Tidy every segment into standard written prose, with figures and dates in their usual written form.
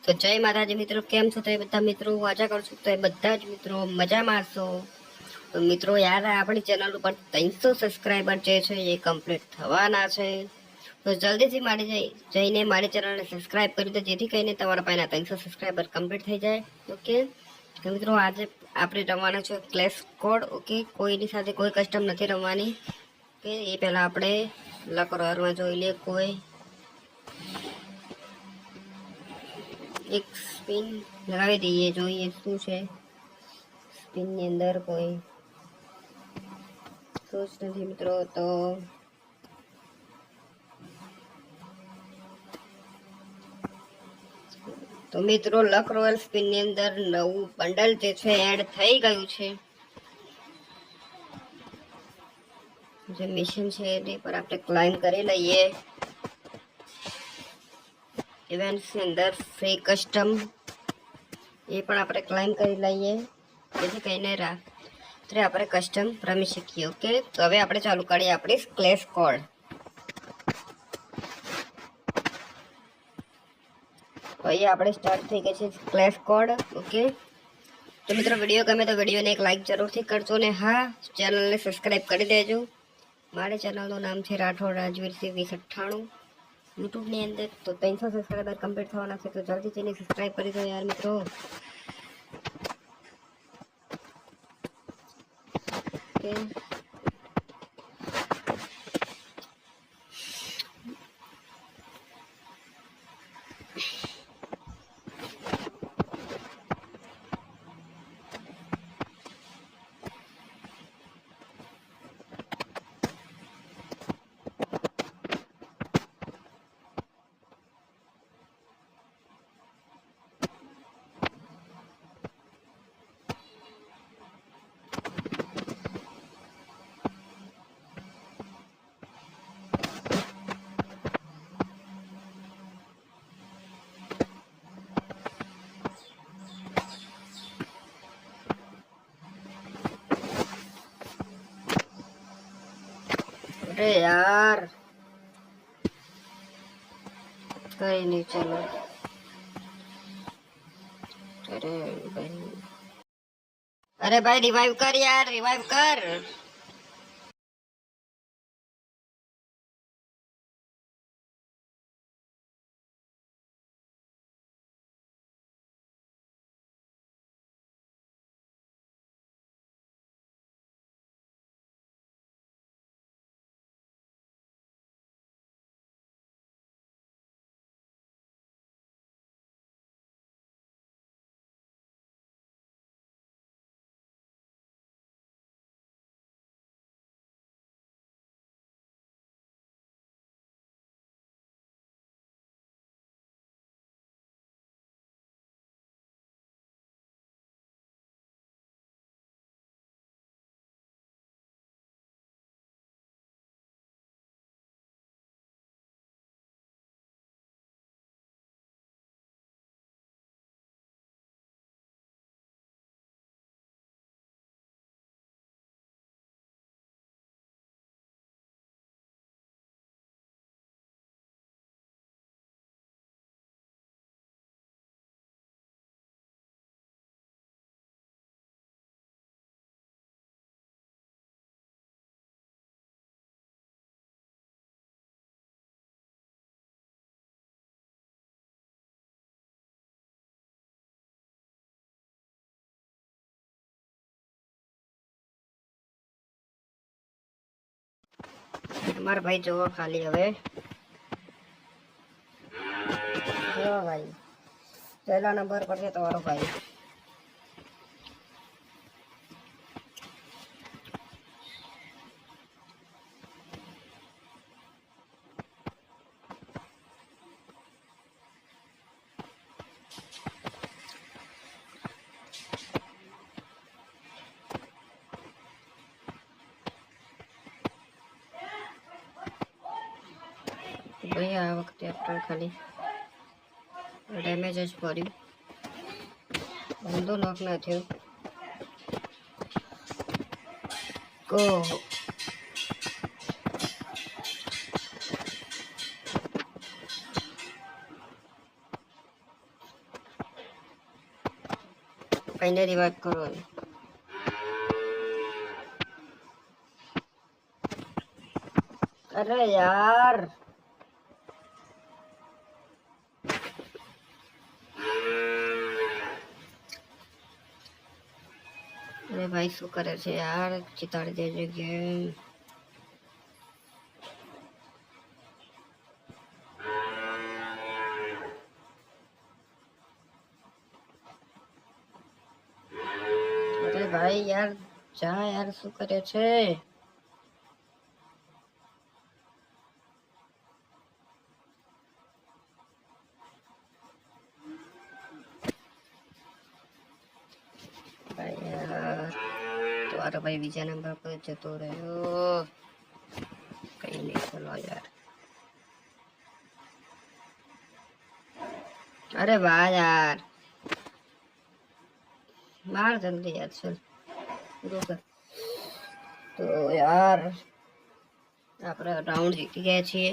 તો જય માતાજી મિત્રો, કેમ છો? તો એ બધા મિત્રો હું આશા કરું છું તો એ બધા જ મિત્રો મજામાં હશો. તો મિત્રો યાર, આપણી ચેનલ ઉપર 300 સબસ્ક્રાઈબર જે છે એ કમ્પ્લીટ થવાના છે. તો જલ્દીથી જઈને મારી ચેનલને સબસ્ક્રાઈબ કરી દો, જેથી કરીને તમારા પાસે 300 સબસ્ક્રાઈબર કમ્પ્લીટ થઈ જાય. ઓકે, તો મિત્રો આજે આપણે રમવાનો છે ક્લેશ કોડ. ઓકે, કોઈની સાથે કોઈ કસ્ટમ નથી રમવાની. ઓકે, એ પહેલાં આપણે લકરોરમાં જોઈ લઈએ. કોઈ એક સ્પિન લગાવી દઈએ, જોઈએ શું છે સ્પિનની અંદર. કોઈ સોચ નથી મિત્રો. તો મિત્રો લક રોયલ સ્પિનની અંદર નવું બંડલ જે છે એડ થઈ ગયું છે. જે મિશન છે એની પર આપણે ક્લાઇમ કરી લઈએ. ઇવેન્ટ્સની અંદર ફ્રી કસ્ટમ એ પણ આપણે ક્લાઇમ કરી લઈએ, જેથી કરીને રાત્રે આપણે કસ્ટમ રમી શકીએ. ઓકે, તો હવે આપણે ચાલુ કરીએ આપણી ક્લેશ કોડ. તો અહીંયા આપણે સ્ટાર્ટ થઈ ગઈ છે ક્લેશ કોડ. ઓકે, તો મિત્રો વિડીયો ગમે તો વિડીયોને એક લાઈક જરૂરથી કરજો ને હા, ચેનલને સબસ્ક્રાઈબ કરી દેજો. મારી ચેનલનું નામ છે રાઠોડ રાજવીરસિંહ 2098 યુટ્યુબની અંદર. તો 300 સબસ્ક્રાઈબર કમ્પ્લીટ થવાના છે, તો જલ્દી જઈને સબસ્ક્રાઈબ કરી દો યાર મિત્રો. ઓકે, અરે યાર કઈ નહીં, ચલો. અરે ભાઈ રિવાઈવ કર યાર, રિવાઈવ કર. મારા ભાઈ જોવો ખાલી હવે. જો ભાઈ પહેલા નંબર પર છે તમારો ભાઈ. ભાઈ આ વખતે આપણે ખાલી ડેમેજ જ પડ્યું, બંધો નોક ના થયો. ઓહો, કઈને રિવાઇવ કરો. અરે યાર અરે ભાઈ શું કરે છે યાર, ચિતાડી દેજે ગેમ. અરે ભાઈ યાર જા યાર, શું કરે છે? ભાઈ યાર તમારો ભાઈ બીજા નંબર પર જતો રહ્યો. કઈ નહીં, ચલો યાર. અરે વાહ યાર, માર જલ્દી યાર, ચલ પૂરો કર. તો યાર આપણે રાઉન્ડ જીતી ગયા છીએ.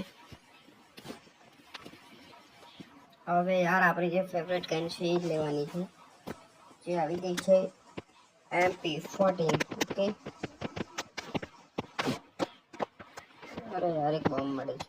હવે યાર આપણી જે ફેવરેટ ગન છે એ જ લેવાની છે, જે આવી ગઈ છે MP14. ઓકે. અરે યાર એક બોમ્બ મળે છે.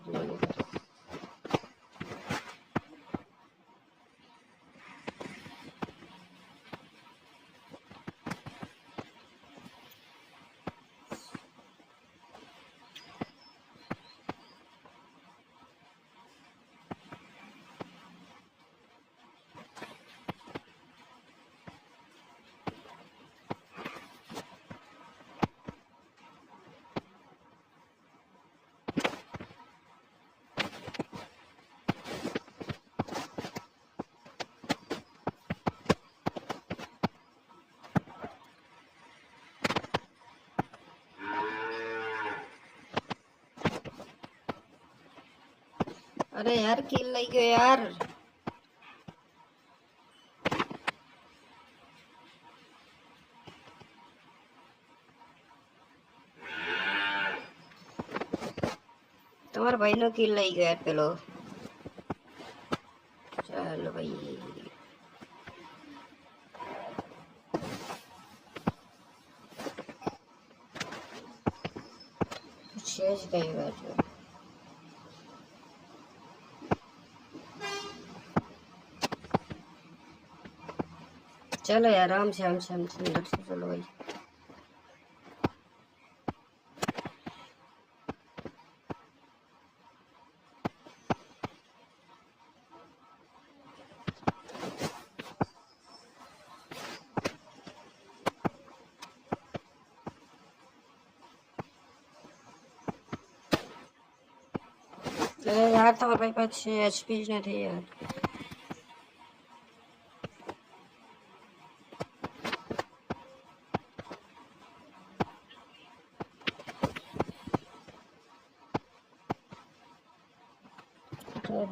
અરે યાર કિલ લઈ ગયો યાર. તમારા ભાઈ નો કિલ લઈ ગયો યાર પેલો. ચાલો ભાઈ, છે જ કઈ વાત. चलो यार आराम से अंदर से चलो भाई. अरे यार તમારા ભાઈ પાસે HP જ નથી યાર.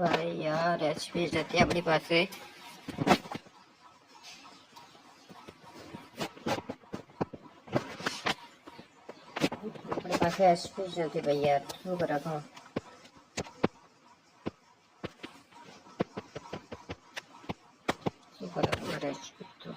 ભાઈ યાર HP જ હતી આપણી પાસે. આપણી પાસે HP જ નથી ભાઈ યાર, શું કરા? શું કરા મારે HP તો.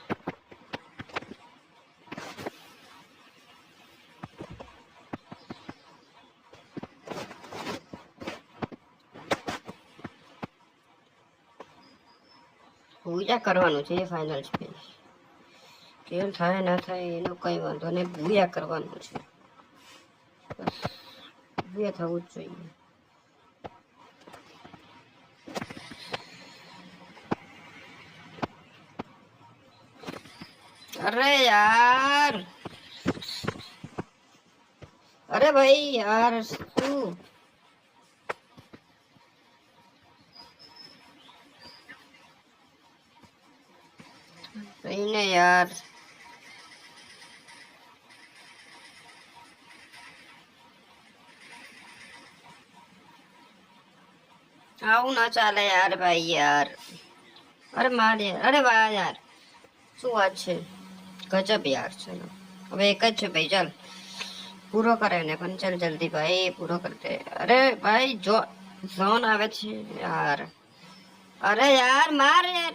પૂજા કરવાનું છે એ ફાઇનલ છે. કેમ થાય ના થાય એનો કઈ વાંધો નહીં, ભૂયા કરવાનું છે. બસ ભૂયા થવું જ જોઈએ. અરે યાર, અરે ભાઈ યાર શું ને યાર. આવું ના ચાલે યાર ભાઈ યાર. અરે માર યાર, અરે વાહ યાર, શું વાત છે, ગજબ યાર. ચલો હવે એક જ છે ભાઈ, ચાલ પૂરો કરે ને પણ, ચાલ જલ્દી ભાઈ પૂરો કરતે. અરે ભાઈ જો ઝોન આવે છે યાર. અરે યાર માર યાર.